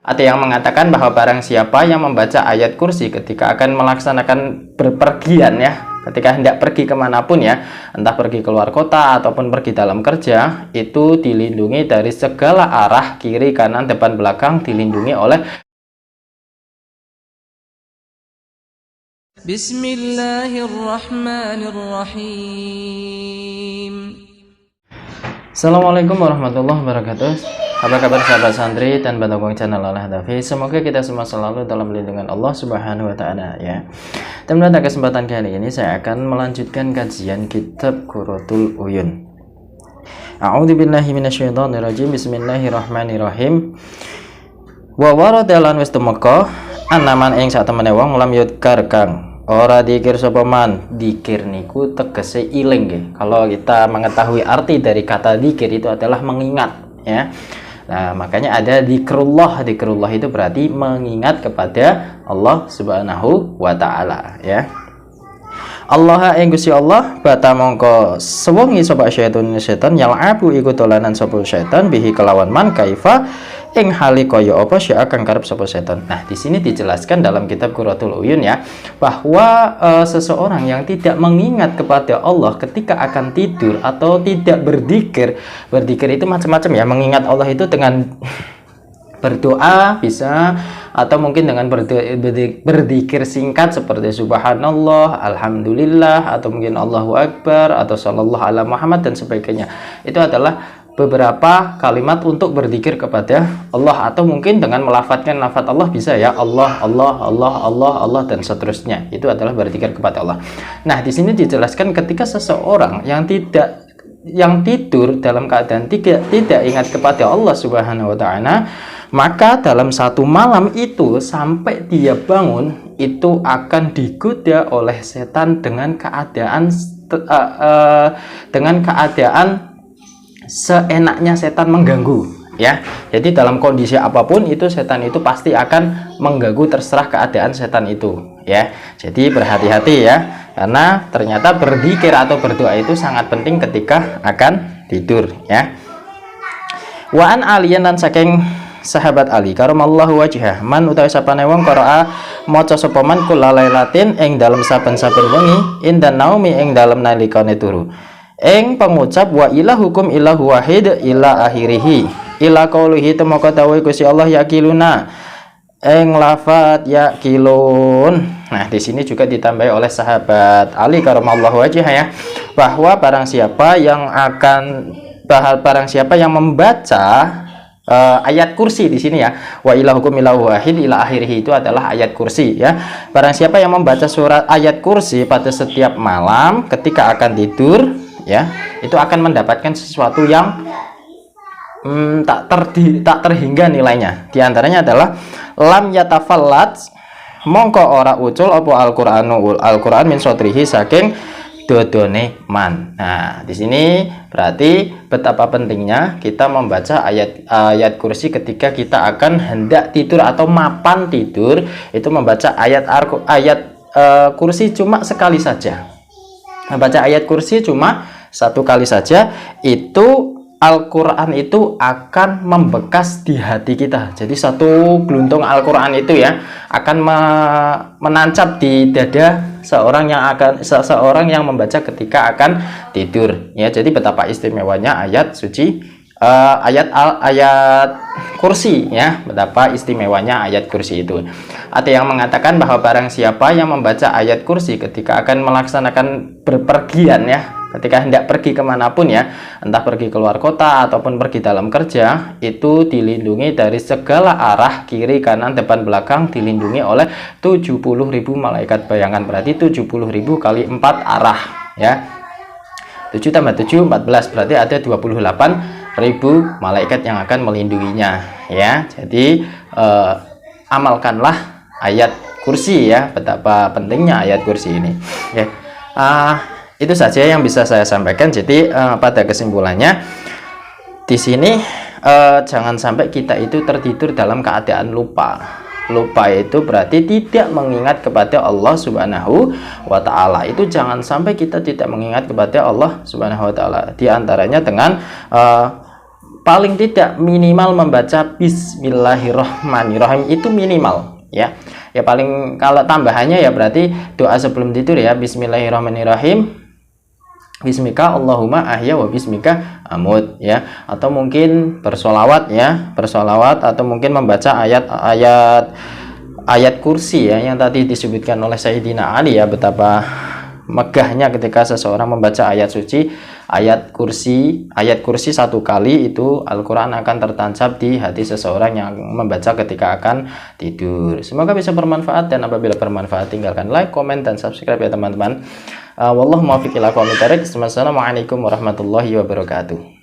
Ada yang mengatakan bahwa barang siapa yang membaca ayat kursi ketika akan melaksanakan berpergian ya, ketika hendak pergi kemanapun ya, entah pergi keluar kota ataupun pergi dalam kerja, itu dilindungi dari segala arah, kiri, kanan, depan, belakang, dilindungi oleh Bismillahirrahmanirrahim. Assalamualaikum warahmatullahi wabarakatuh. Apa kabar sahabat santri dan pendukung channel Al-Hadafi? Semoga kita semua selalu dalam lindungan Allah Subhanahu wa taala ya. Dan pada kesempatan kali ini saya akan melanjutkan kajian kitab Qurratul Uyun. A'udzubillahi minasyaitonirrajim. Bismillahirrahmanirrahim. Wa warada lan wis tumeka anaman ing sak temene wong lam yudkar kang ora dikir sapa man. Dikir niku tegese iling nggih. Kalau kita mengetahui arti dari kata dikir itu adalah mengingat ya. Nah, makanya ada zikrullah. Zikrullah itu berarti mengingat kepada Allah Subhanahu wa taala ya. Allah ing Gusti Allah bata mongko sewengi sapa setan yalabu iku dolanan sapa setan bihi kelawan man kaifa ing hali kaya apa sya kang karep sapa setan. Nah, di sini dijelaskan dalam kitab Qurratul Uyun ya, bahwa seseorang yang tidak mengingat kepada Allah ketika akan tidur atau tidak berzikir. Berzikir itu macam-macam ya. Mengingat Allah itu dengan berdoa bisa, atau mungkin dengan berzikir singkat seperti subhanallah, alhamdulillah, atau mungkin Allahu Akbar, atau sallallahu ala Muhammad dan sebagainya. Itu adalah beberapa kalimat untuk berzikir kepada Allah, atau mungkin dengan melafadzkan lafadz Allah bisa ya, Allah, Allah, Allah, Allah, Allah dan seterusnya. Itu adalah berzikir kepada Allah. Nah, di sini dijelaskan ketika seseorang yang tidur dalam keadaan tidak ingat kepada Allah Subhanahu wa taala, maka dalam satu malam itu sampai dia bangun itu akan digoda oleh setan dengan keadaan seenaknya setan mengganggu ya. Jadi dalam kondisi apapun itu setan itu pasti akan mengganggu, terserah keadaan setan itu ya. Jadi berhati-hati ya, karena ternyata berzikir atau berdoa itu sangat penting ketika akan tidur ya. Wa an aliyan lan saking sahabat Ali karamallahu wajhah man utawi sapane wong qira'a maca sapa man kulalailatin ing dalem saben-saben wengi indan naumi ing dalem nalikane turu ing pengucap wa ilahukum ilahu wahid ila akhirih ila qaulihi temaka dawuh Gusti Allah yaqiluna ing lafat yaqilun. Nah, di sini juga ditambahi oleh sahabat Ali karamallahu wajhah ya, bahwa barang siapa yang membaca ayat kursi di sini ya, wa ilahukum ilahu wahid ila akhirih, itu adalah ayat kursi ya. Barang siapa yang membaca surat ayat kursi pada setiap malam ketika akan tidur ya, itu akan mendapatkan sesuatu yang tak terhingga nilainya. Di antaranya adalah lam yatafallat mongko ora ucul apa Al-Qur'an min sotrihi saking dodone man. Nah, di sini berarti betapa pentingnya kita membaca ayat kursi ketika kita akan hendak tidur atau mapan tidur. Itu membaca ayat kursi cuma sekali saja. Membaca ayat kursi cuma satu kali saja, itu Al-Quran itu akan membekas di hati kita. Jadi satu geluntung Al-Quran itu ya akan menancap di dada seseorang yang membaca ketika akan tidur ya. Jadi betapa istimewanya ayat suci, ayat kursi ya, betapa istimewanya ayat kursi itu. Ada yang mengatakan bahwa barang siapa yang membaca ayat kursi ketika akan melaksanakan berpergian ya, ketika hendak pergi kemanapun ya, entah pergi keluar kota ataupun pergi dalam kerja, itu dilindungi dari segala arah, kiri, kanan, depan, belakang, dilindungi oleh 70.000 malaikat. Bayangkan, berarti 70.000 kali 4 arah ya, 7 tambah 7 14, berarti ada 28.000 malaikat yang akan melindunginya ya. Jadi amalkanlah ayat kursi ya, betapa pentingnya ayat kursi ini ya. Itu saja yang bisa saya sampaikan. Jadi pada kesimpulannya di sini jangan sampai kita itu tertidur dalam keadaan lupa. Lupa itu berarti tidak mengingat kepada Allah Subhanahu wa taala. Itu jangan sampai kita tidak mengingat kepada Allah Subhanahu wa taala. Di antaranya dengan paling tidak minimal membaca Bismillahirrahmanirrahim, itu minimal ya. Ya paling kalau tambahannya ya berarti doa sebelum tidur ya, Bismillahirrahmanirrahim, Bismika Allahumma ahya wa bismika amut ya, atau mungkin bersolawat ya, bersolawat, atau mungkin membaca ayat kursi ya, yang tadi disebutkan oleh Sayyidina Ali ya, betapa megahnya ketika seseorang membaca ayat suci, ayat kursi satu kali itu Al-Quran akan tertancap di hati seseorang yang membaca ketika akan tidur. Semoga bisa bermanfaat, dan apabila bermanfaat tinggalkan like, komen, dan subscribe ya teman-teman. Wallahu muwaffiq ila aqwamit thoriq. Wassalamualaikum warahmatullahi wabarakatuh.